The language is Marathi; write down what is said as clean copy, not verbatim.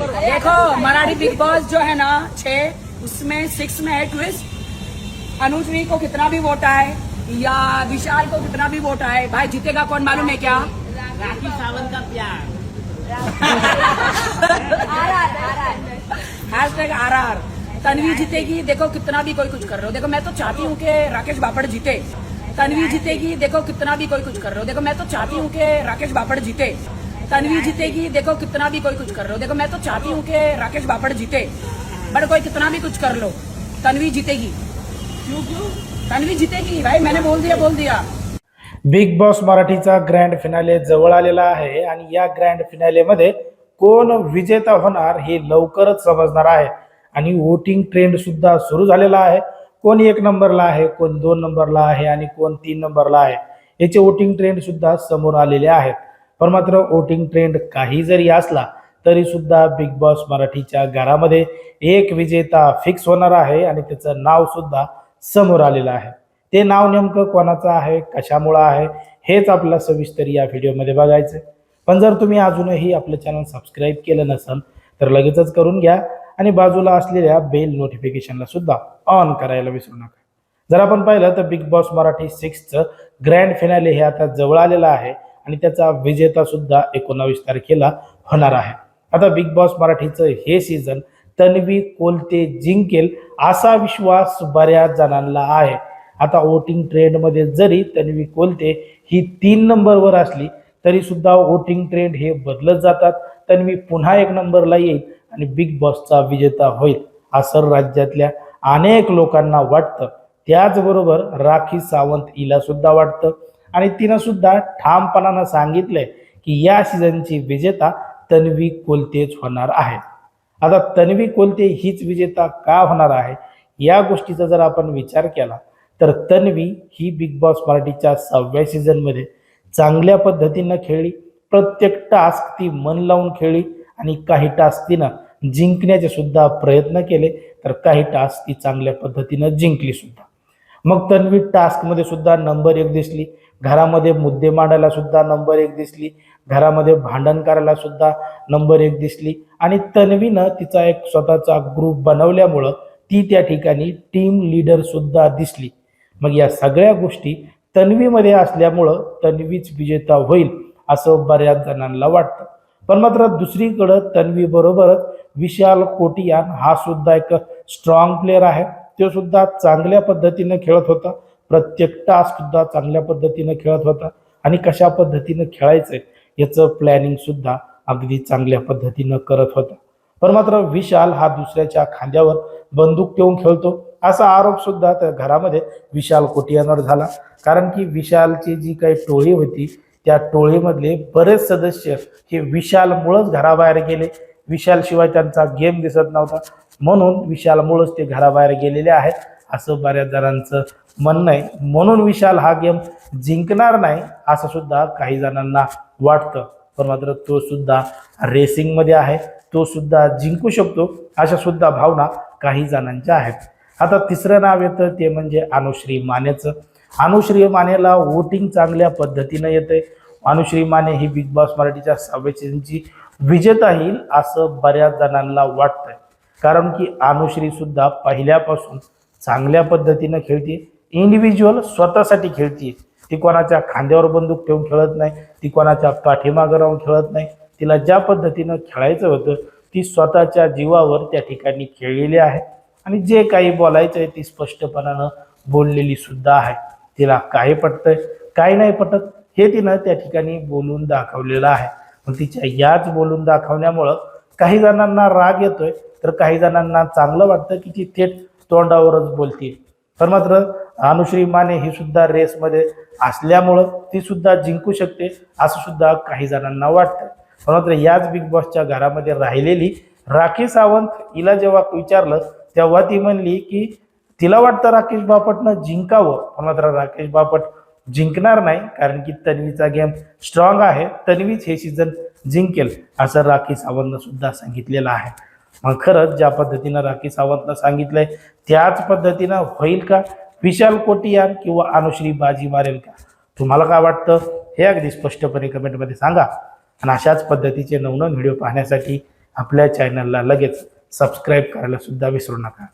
देखो मराठी बिग बॉस जो है ना 6 उसमें 6 में है ट्विस्ट। अनुश्री को कितना भी वोट आए या विशाल को कितना भी वोट आए, भाई जीतेगा कौन मालूम है क्या? राखी सावंत का प्यार। #RR तन्वी जीतेगी। देखो कितना भी कोई कुछ कर रहे हो, देखो मैं तो चाहती हूँ कि राकेश बापड़ जीते। तन्वी जीतेगी। देखो कितना भी कोई कुछ कर रहे हो, देखो मैं तो चाहती हूँ कि राकेश बापड़ जीते। तन्वी जीतेगी। देखो कितना भी कोई कुछ कर रहे हो, देखो मैं तो चाहती हूँ कि राकेश बापड़ जीते। बट कोई कितना भी कुछ कर लो, तन्वी जीतेगी। क्यों? तन्वी जीतेगी भाई, मैंने बोल दिया। बिग बॉस मराठीचा ग्रँड फिनाले जवळ आलेला आहे आणि या ग्रँड फिनालेमध्ये कोण विजेता होणार हे लवकरच समजणार आहे आणि वोटिंग ट्रेंड सुद्धा सुरू झालेला आहे। कोण 1 नंबरला आहे, कोण 2 नंबरला आहे आणि कोण 3 नंबरला आहे याचे वोटिंग ट्रेंड सुद्धा समोर आलेले आहेत। पण मात्र वोटिंग ट्रेंड काही जरी असला तरी सुद्धा बिग बॉस मराठीच्या घरामध्ये एक विजेता फिक्स होणार आहे आणि त्याचं नाव सुद्धा समोर आलेलं आहे। ते नाव नेमकं कोणाचं आहे, कशामुळे आहे हेच आपल्याला सविस्तर या व्हिडिओमध्ये बघायचं। पण जर तुम्ही अजूनही आपलं चॅनल सबस्क्राईब केलं नसेल तर लगेचच करून घ्या आणि बाजूला असलेल्या बेल नोटिफिकेशनला सुद्धा ऑन करायला विसरू नका। जर आपण पाहिलं तर बिग बॉस मराठी 6चं ग्रँड फिनाले हे आता जवळ आलेलं आहे आणि त्याचा विजेता सुद्धा 19 तारखेला होणार आहे। आता बिग बॉस मराठीचं हे सीझन तन्वी कोलते जिंकेल असा विश्वास बऱ्याच जणांना आहे। आता वोटिंग ट्रेंडमध्ये जरी तन्वी कोलते ही 3 नंबरवर असली तरी सुद्धा वोटिंग ट्रेंड हे बदलत जातात। तन्वी पुन्हा 1 नंबरला येईल आणि बिग बॉसचा विजेता होईल असं राज्यातल्या अनेक लोकांना वाटतं। त्याचबरोबर राखी सावंत हिला सुद्धा वाटतं आणि तिनं सुद्धा ठामपणानं सांगितलंय की या सीझनची विजेता तन्वी कोलतेच होणार आहे। आता तन्वी कोलते हीच विजेता का होणार आहे या गोष्टीचा जर आपण विचार केला तर तन्वी ही बिग बॉस मराठीच्या 6व्या सीझनमध्ये चांगल्या पद्धतीनं खेळली। प्रत्येक टास्क ती मन लावून खेळली आणि काही टास्क तिनं जिंकण्याचे सुद्धा प्रयत्न केले तर काही टास्क ती चांगल्या पद्धतीनं जिंकली सुद्धा। मग तन्वी टास्कमध्ये सुद्धा नंबर 1 दिसली, घरामध्ये मुद्दे मांडायला सुद्धा नंबर 1 दिसली, घरामध्ये भांडण करायला सुद्धा नंबर 1 दिसली आणि तन्वीनं तिचा एक स्वतःचा ग्रुप बनवल्यामुळं ती त्या ठिकाणी टीम लीडर सुद्धा दिसली। मग या सगळ्या गोष्टी तन्वीमध्ये असल्यामुळं तन्वीच विजेता होईल असं बऱ्याच जणांना वाटतं। पण मात्र दुसरीकडं तन्वी बरोबरच विशाल कोटियान हा सुद्धा एक स्ट्रॉंग प्लेअर आहे। तो सुद्धा चांगल्या पद्धतीनं खेळत होता, प्रत्येक टास्क सुद्धा चांगल्या पद्धतीनं खेळत होता आणि कशा पद्धतीनं खेळायचंय याचं प्लॅनिंग सुद्धा अगदी चांगल्या पद्धतीनं करत होता। पण मात्र विशाल हा दुसऱ्याच्या खांद्यावर बंदूक ठेवून खेळतो असा आरोप सुद्धा त्या घरामध्ये विशाल कोटियानवर झाला। कारण की विशालची जी काही टोळी होती त्या टोळीमधले बरेच सदस्य हे विशालमुळेच घराबाहेर गेले। विशालशिवाय त्यांचा गेम दिसत नव्हता, म्हणून विशालमुळेच ते घराबाहेर गेलेले आहेत असं बऱ्याच जणांचं म्हणणं आहे। म्हणून विशाल हा गेम जिंकणार नाही असं सुद्धा काही जणांना वाटतं। पण मात्र तो सुद्धा रेसिंगमध्ये आहे, तो सुद्धा जिंकू शकतो अशा सुद्धा भावना काही जणांच्या आहेत। आता तिसरं नाव येतं ते म्हणजे अनुश्री मानेचं। अनुश्री मानेला वोटिंग चांगल्या पद्धतीनं येते। अनुश्री माने ही बिग बॉस मराठीच्या 6व्या सीझनची विजेता येईल असं बऱ्याच जणांना वाटतंय। कारण की अनुश्री सुद्धा पहिल्यापासून चांगल्या पद्धतीनं खेळते, इंडिव्हिज्युअल स्वतःसाठी खेळते। ती कोणाच्या खांद्यावर बंदूक ठेवून खेळत नाही, ती कोणाच्या पाठीमागं राहून खेळत नाही। तिला ज्या पद्धतीनं खेळायचं होतं ती स्वतःच्या जीवावर त्या ठिकाणी खेळलेली आहे आणि जे काही बोलायचं आहे ती स्पष्टपणानं बोललेली सुद्धा आहे। तिला काय पटतंय काय नाही पटत हे तिनं त्या ठिकाणी बोलून दाखवलेलं आहे। पण तिच्या याच बोलून दाखवण्यामुळं काही जणांना राग येतोय तर काही जणांना चांगलं वाटतं की ती थेट तोंडावरच बोलते। तर मात्र अनुश्री माने ही सुद्धा रेसमध्ये असल्यामुळं ती सुद्धा जिंकू शकते असं सुद्धा काही जणांना वाटतं। पण मात्र याच बिग बॉसच्या घरामध्ये राहिलेली राखी सावंत हिला जेव्हा विचारलं तेव्हा ती म्हणली की तिला वाटतं राकेश बापटनं जिंकावं। पण मात्र राकेश बापट जिंकणार नाही कारण की तन्वीचा गेम स्ट्रॉंग आहे, तन्वीच हे सीझन जिंकेल असं राखी सावंतनं सुद्धा सांगितलेलं आहे। मग खरंच ज्या पद्धतीनं राखी सावंतनं सांगितलंय त्याच पद्धतीनं होईल का? विशाल कोटियान किंवा अनुश्री बाजी मारेल का? तुम्हाला काय वाटतं हे अगदी स्पष्टपणे कमेंटमध्ये सांगा। आणि अशाच पद्धतीचे नवनवीन व्हिडिओ पाहण्यासाठी आपल्या चॅनलला लगेच सबस्क्राईब करायला सुद्धा विसरू नका.